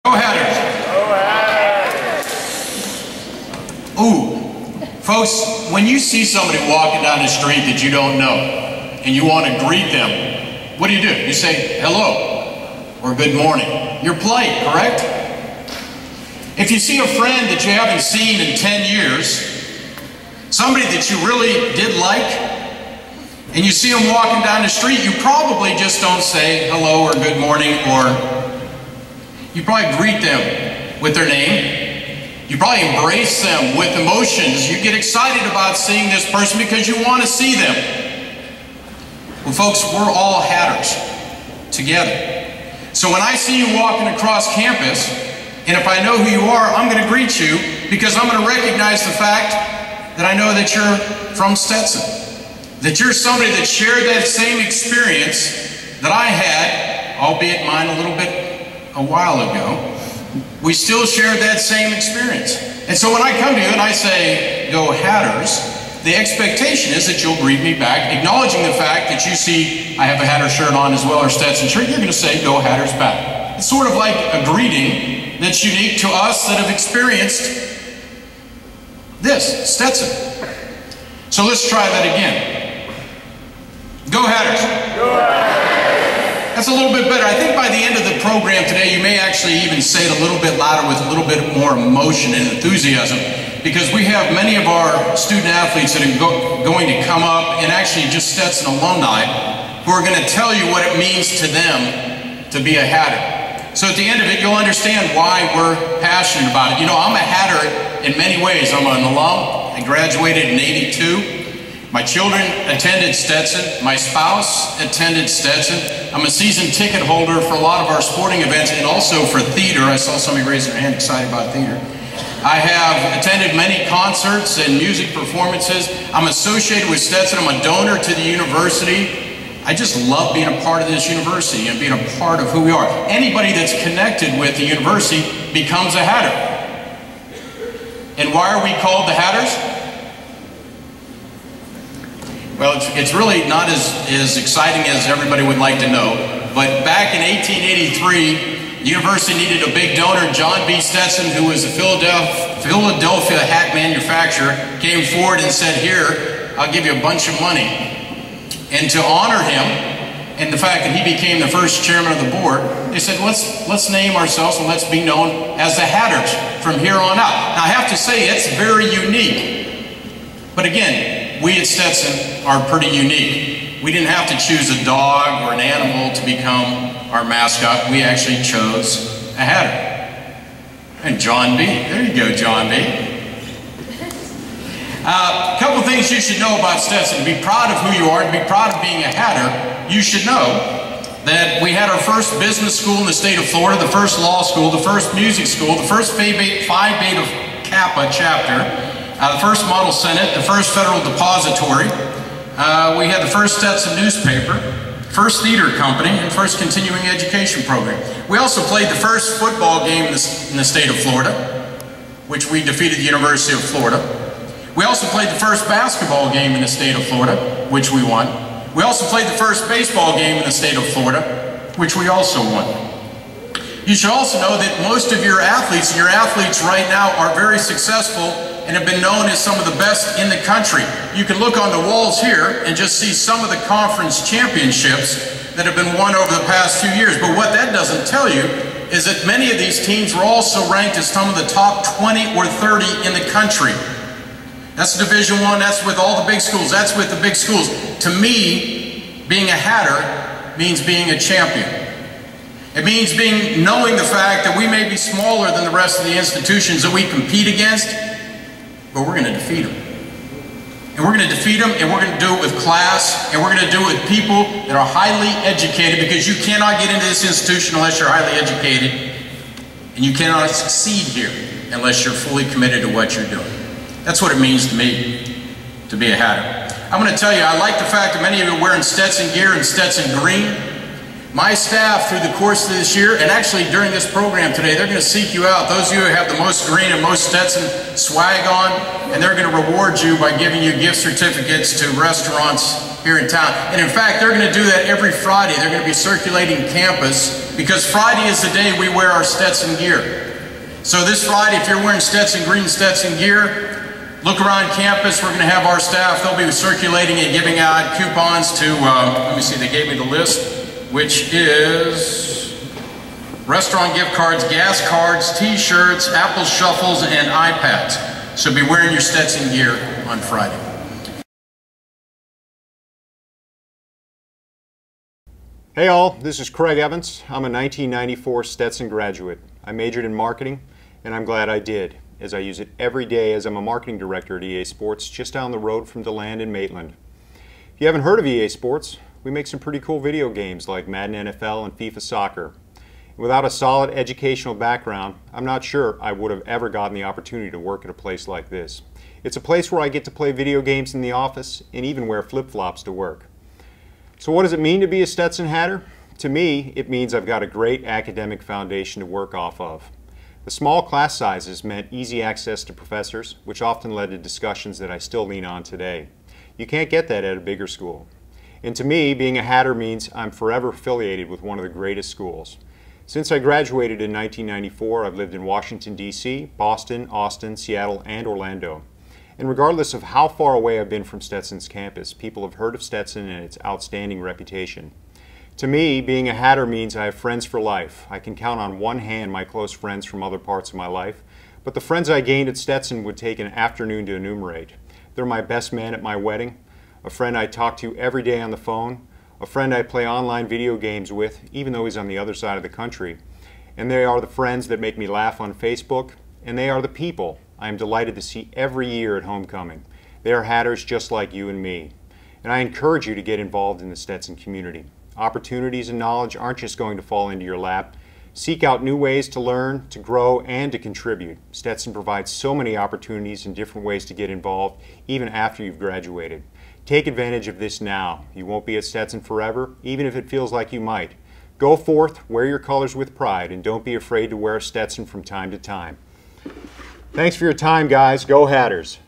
Go Hatters! Ooh, folks, when you see somebody walking down the street that you don't know and you want to greet them, what do? You say hello or good morning. You're polite, correct? If you see a friend that you haven't seen in 10 years, somebody that you really did like, and you see them walking down the street, you probably just don't say hello or good morning, or you probably greet them with their name. You probably embrace them with emotions. You get excited about seeing this person because you want to see them. Well, folks, we're all Hatters together. So when I see you walking across campus, and if I know who you are, I'm going to greet you because I'm going to recognize the fact that I know that you're from Stetson, that you're somebody that shared that same experience that I had, albeit mine a while ago. We still shared that same experience. And so when I come to you and I say, go Hatters, the expectation is that you'll greet me back, acknowledging the fact that you see I have a Hatter shirt on as well, or Stetson shirt. You're going to say, go Hatters back. It's sort of like a greeting that's unique to us that have experienced this, Stetson. So let's try that again. Go Hatters! Go Hatters! That's a little bit better. I think by the end of the program today, you may actually even say it a little bit louder with a little bit more emotion and enthusiasm, because we have many of our student athletes that are going to come up, and actually just Stetson alumni, who are going to tell you what it means to them to be a Hatter. So at the end of it, you'll understand why we're passionate about it. You know, I'm a Hatter in many ways. I'm an alum. I graduated in '82. My children attended Stetson. My spouse attended Stetson. I'm a season ticket holder for a lot of our sporting events and also for theater. I saw somebody raise their hand excited about theater. I have attended many concerts and music performances. I'm associated with Stetson. I'm a donor to the university. I just love being a part of this university and being a part of who we are. Anybody that's connected with the university becomes a Hatter. And why are we called the Hatters? Well, it's really not as exciting as everybody would like to know, but back in 1883, the university needed a big donor. John B. Stetson, who was a Philadelphia hat manufacturer, came forward and said, here, I'll give you a bunch of money. And to honor him, and the fact that he became the first chairman of the board, they said, let's name ourselves and let's be known as the Hatters from here on out. Now, I have to say, it's very unique. But again, we at Stetson are pretty unique. We didn't have to choose a dog or an animal to become our mascot. We actually chose a Hatter. And John B. There you go, John B. A couple things you should know about Stetson. To be proud of who you are, to be proud of being a Hatter, you should know that we had our first business school in the state of Florida, the first law school, the first music school, the first Phi Beta Kappa chapter, the first model senate, the first federal depository. We had the first Stetson newspaper, first theater company, and first continuing education program. We also played the first football game in the state of Florida, which we defeated the University of Florida. We also played the first basketball game in the state of Florida, which we won. We also played the first baseball game in the state of Florida, which we also won. You should also know that most of your athletes right now are very successful and have been known as some of the best in the country. You can look on the walls here and just see some of the conference championships that have been won over the past few years. But what that doesn't tell you is that many of these teams were also ranked as some of the top 20 or 30 in the country. That's Division I, that's with all the big schools, that's with the big schools. To me, being a Hatter means being a champion. It means knowing the fact that we may be smaller than the rest of the institutions that we compete against, but we're going to defeat them. And we're going to defeat them, and we're going to do it with class, and we're going to do it with people that are highly educated, because you cannot get into this institution unless you're highly educated, and you cannot succeed here unless you're fully committed to what you're doing. That's what it means to me to be a Hatter. I'm going to tell you, I like the fact that many of you are wearing Stetson gear and Stetson green. My staff through the course of this year, and actually during this program today, they're going to seek you out. Those of you who have the most green and most Stetson swag on, and they're going to reward you by giving you gift certificates to restaurants here in town. And in fact, they're going to do that every Friday. They're going to be circulating campus because Friday is the day we wear our Stetson gear. So this Friday, if you're wearing Stetson green Stetson gear, look around campus. We're going to have our staff. They'll be circulating and giving out coupons to, let me see, they gave me the list, which is restaurant gift cards, gas cards, t-shirts, Apple shuffles, and iPads. So be wearing your Stetson gear on Friday. Hey all, this is Craig Evans. I'm a 1994 Stetson graduate. I majored in marketing, and I'm glad I did, as I use it every day as I'm a marketing director at EA Sports just down the road from DeLand in Maitland. If you haven't heard of EA Sports, we make some pretty cool video games like Madden NFL and FIFA Soccer. Without a solid educational background, I'm not sure I would have ever gotten the opportunity to work at a place like this. It's a place where I get to play video games in the office and even wear flip-flops to work. So what does it mean to be a Stetson Hatter? To me, it means I've got a great academic foundation to work off of. The small class sizes meant easy access to professors, which often led to discussions that I still lean on today. You can't get that at a bigger school. And to me, being a Hatter means I'm forever affiliated with one of the greatest schools. Since I graduated in 1994, I've lived in Washington, D.C., Boston, Austin, Seattle, and Orlando. And regardless of how far away I've been from Stetson's campus, people have heard of Stetson and its outstanding reputation. To me, being a Hatter means I have friends for life. I can count on one hand my close friends from other parts of my life, but the friends I gained at Stetson would take an afternoon to enumerate. They're my best man at my wedding, a friend I talk to every day on the phone, a friend I play online video games with, even though he's on the other side of the country. And they are the friends that make me laugh on Facebook, and they are the people I am delighted to see every year at homecoming. They are Hatters just like you and me. And I encourage you to get involved in the Stetson community. Opportunities and knowledge aren't just going to fall into your lap. Seek out new ways to learn, to grow, and to contribute. Stetson provides so many opportunities and different ways to get involved, even after you've graduated. Take advantage of this now. You won't be at Stetson forever, even if it feels like you might. Go forth, wear your colors with pride, and don't be afraid to wear a Stetson from time to time. Thanks for your time, guys. Go Hatters.